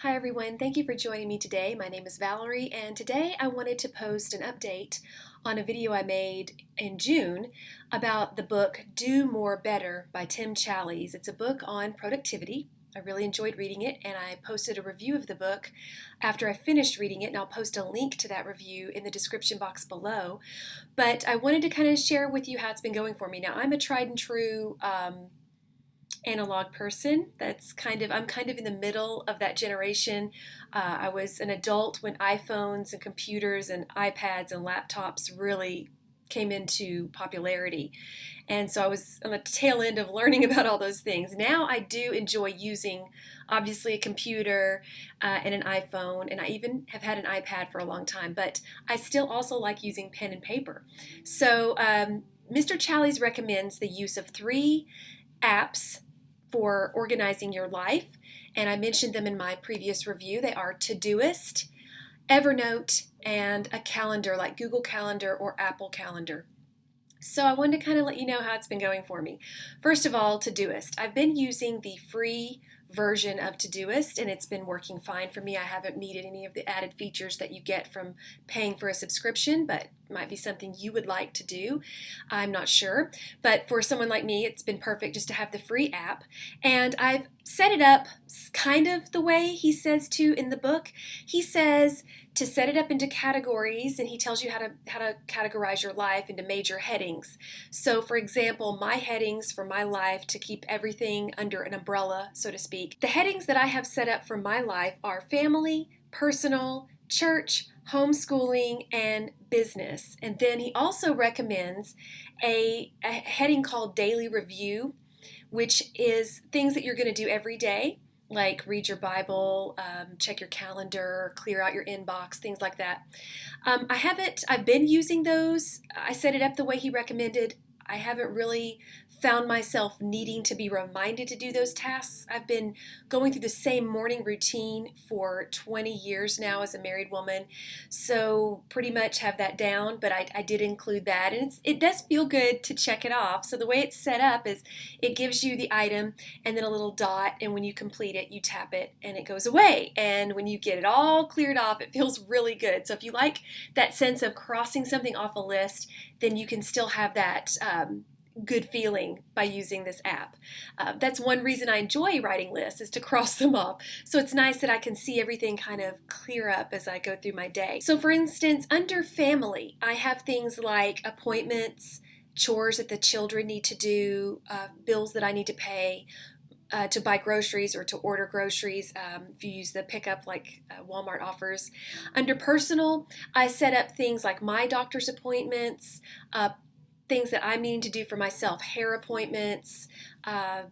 Hi everyone, thank you for joining me today. My name is Valerie, and today I wanted to post an update on a video I made in June about the book Do More Better by Tim Challies. It's a book on productivity. I really enjoyed reading it, and I posted a review of the book after I finished reading it, and I'll post a link to that review in the description box below. But I wanted to kind of share with you how it's been going for me. Now, I'm a tried and true analog person. I'm kind of in the middle of that generation. I was an adult when iPhones and computers and iPads and laptops really came into popularity. And so I was on the tail end of learning about all those things. Now I do enjoy using, obviously, a computer and an iPhone, and I even have had an iPad for a long time, but I still also like using pen and paper. So Mr. Challies recommends the use of three apps for organizing your life, and I mentioned them in my previous review. They are Todoist, Evernote, and a calendar like Google Calendar or Apple Calendar. So I wanted to kind of let you know how it's been going for me. First of all, Todoist. I've been using the free version of Todoist, and it's been working fine for me. I haven't needed any of the added features that you get from paying for a subscription, but it might be something you would like to do. I'm not sure. But for someone like me, it's been perfect just to have the free app. And I've set it up kind of the way he says to in the book. He says to set it up into categories, and he tells you how to categorize your life into major headings. So for example, my headings for my life, to keep everything under an umbrella, so to speak, the headings that I have set up for my life are family, personal, church, homeschooling, and business. And then he also recommends a heading called daily review, which is things that you're going to do every day, like read your Bible, check your calendar, clear out your inbox, things like that. I've been using those. I set it up the way he recommended. I haven't really found myself needing to be reminded to do those tasks. I've been going through the same morning routine for 20 years now as a married woman, so pretty much have that down, but I did include that, and it does feel good to check it off. So the way it's set up is it gives you the item and then a little dot, and when you complete it, you tap it and it goes away. And when you get it all cleared off, it feels really good. So if you like that sense of crossing something off a list, then you can still have that good feeling by using this app. That's one reason I enjoy writing lists, is to cross them off. So it's nice that I can see everything kind of clear up as I go through my day. So for instance, under family, I have things like appointments, chores that the children need to do, bills that I need to pay, to buy groceries or to order groceries, if you use the pickup like Walmart offers. Under personal, I set up things like my doctor's appointments, things that I'm needing to do for myself, hair appointments,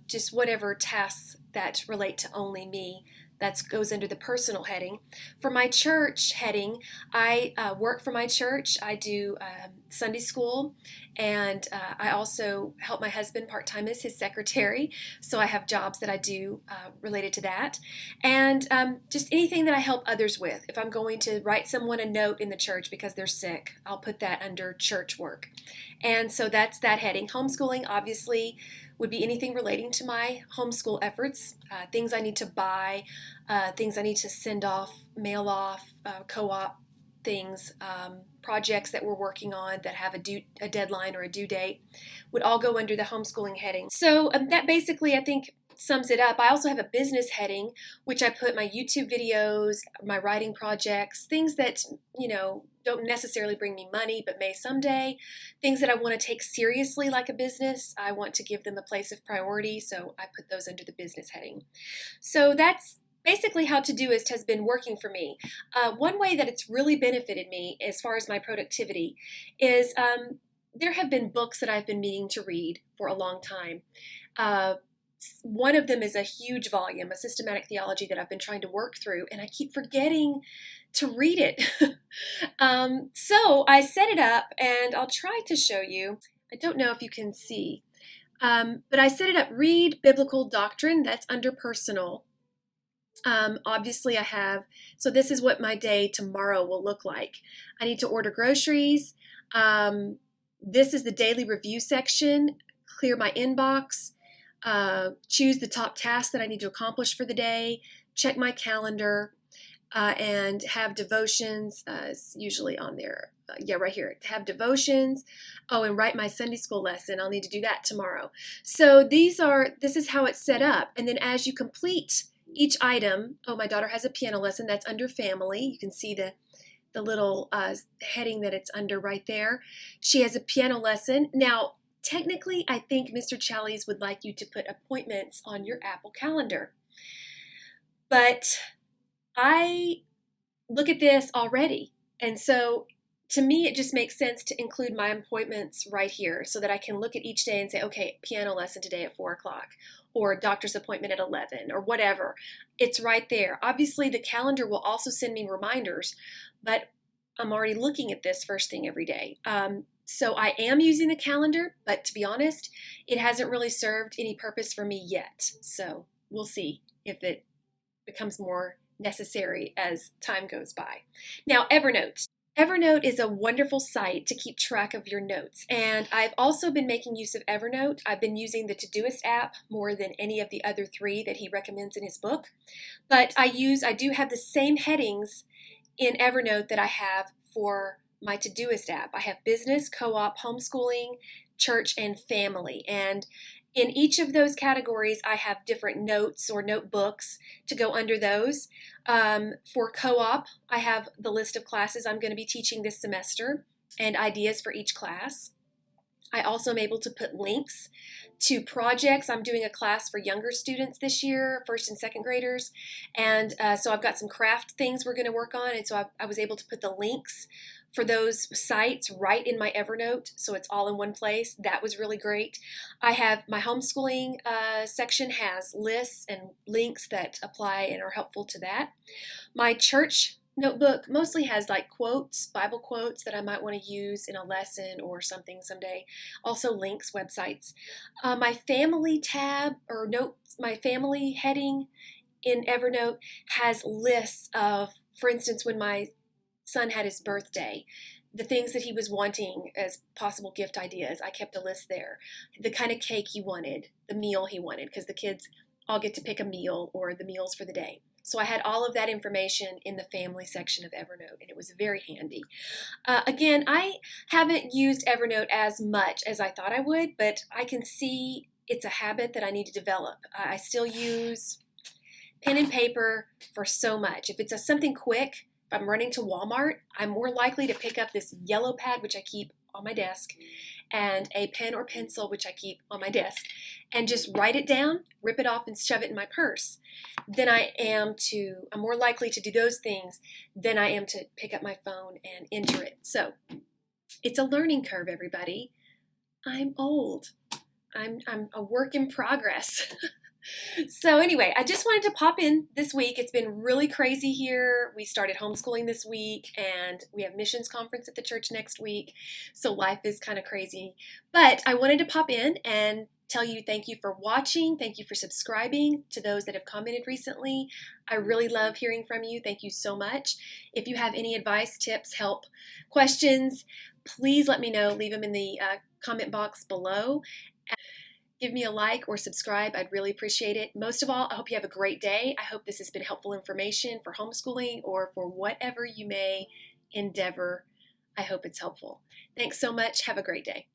just whatever tasks that relate to only me. That goes under the personal heading. For my church heading, I work for my church. I do Sunday school, and I also help my husband part-time as his secretary. So I have jobs that I do related to that. And just anything that I help others with. If I'm going to write someone a note in the church because they're sick, I'll put that under church work. And so that's that heading. Homeschooling, obviously, would be anything relating to my homeschool efforts, things I need to buy, things I need to send off, mail off, co-op things, projects that we're working on that have a deadline or a due date, would all go under the homeschooling heading. So that basically, I think, sums it up. I also have a business heading, which I put my YouTube videos, my writing projects, things that, don't necessarily bring me money, but may someday, things that I want to take seriously like a business. I want to give them a place of priority, so I put those under the business heading. So that's basically how Todoist has been working for me. One way that it's really benefited me as far as my productivity is there have been books that I've been meaning to read for a long time. One of them is a huge volume, a systematic theology that I've been trying to work through, and I keep forgetting to read it. So I set it up, and I'll try to show you. I don't know if you can see, but I set it up, read biblical doctrine. That's under personal. Obviously so this is what my day tomorrow will look like. I need to order groceries. This is the daily review section, clear my inbox, choose the top tasks that I need to accomplish for the day, check my calendar, and have devotions. It's usually on there. Yeah, right here. Have devotions. Oh, and write my Sunday school lesson. I'll need to do that tomorrow. So this is how it's set up. And then as you complete each item, oh, my daughter has a piano lesson. That's under family. You can see the little heading that it's under right there. She has a piano lesson. Now, technically, I think Mr. Challies would like you to put appointments on your Apple Calendar. But I look at this already. And so to me, it just makes sense to include my appointments right here so that I can look at each day and say, okay, piano lesson today at 4 o'clock, or doctor's appointment at 11, or whatever. It's right there. Obviously, the calendar will also send me reminders, but I'm already looking at this first thing every day. So I am using the calendar, but to be honest, it hasn't really served any purpose for me yet. So we'll see if it becomes more necessary as time goes by. Now, Evernote. Evernote is a wonderful site to keep track of your notes, and I've also been making use of Evernote. I've been using the Todoist app more than any of the other 3 that he recommends in his book, but I do have the same headings in Evernote that I have for my Todoist app. I have business, co-op, homeschooling, church, and family, and in each of those categories, I have different notes or notebooks to go under those. For co-op, I have the list of classes I'm going to be teaching this semester and ideas for each class. I also am able to put links to projects. I'm doing a class for younger students this year, first and second graders, and so I've got some craft things we're going to work on, and so I was able to put the links for those sites right in my Evernote, so it's all in one place. That was really great. I have my homeschooling section has lists and links that apply and are helpful to that. My church notebook mostly has like quotes, Bible quotes that I might want to use in a lesson or something someday. Also links, websites. My family tab or notes, my family heading in Evernote has lists of, for instance, when my son had his birthday, the things that he was wanting as possible gift ideas. I kept a list there. The kind of cake he wanted, the meal he wanted, because the kids all get to pick a meal or the meals for the day. So I had all of that information in the family section of Evernote, and it was very handy. Again, I haven't used Evernote as much as I thought I would, but I can see it's a habit that I need to develop. I still use pen and paper for so much. If it's something quick, if I'm running to Walmart, I'm more likely to pick up this yellow pad, which I keep on my desk, and a pen or pencil, which I keep on my desk, and just write it down, rip it off, and shove it in my purse. I'm more likely to do those things than I am to pick up my phone and enter it. So it's a learning curve, everybody. I'm old. I'm a work in progress. So anyway, I just wanted to pop in this week. It's been really crazy here. We started homeschooling this week, and we have missions conference at the church next week. So life is kind of crazy. But I wanted to pop in and tell you thank you for watching. Thank you for subscribing to those that have commented recently. I really love hearing from you. Thank you so much. If you have any advice, tips, help, questions, please let me know. Leave them in the comment box below. Give me a like or subscribe. I'd really appreciate it. Most of all, I hope you have a great day. I hope this has been helpful information for homeschooling or for whatever you may endeavor. I hope it's helpful. Thanks so much. Have a great day.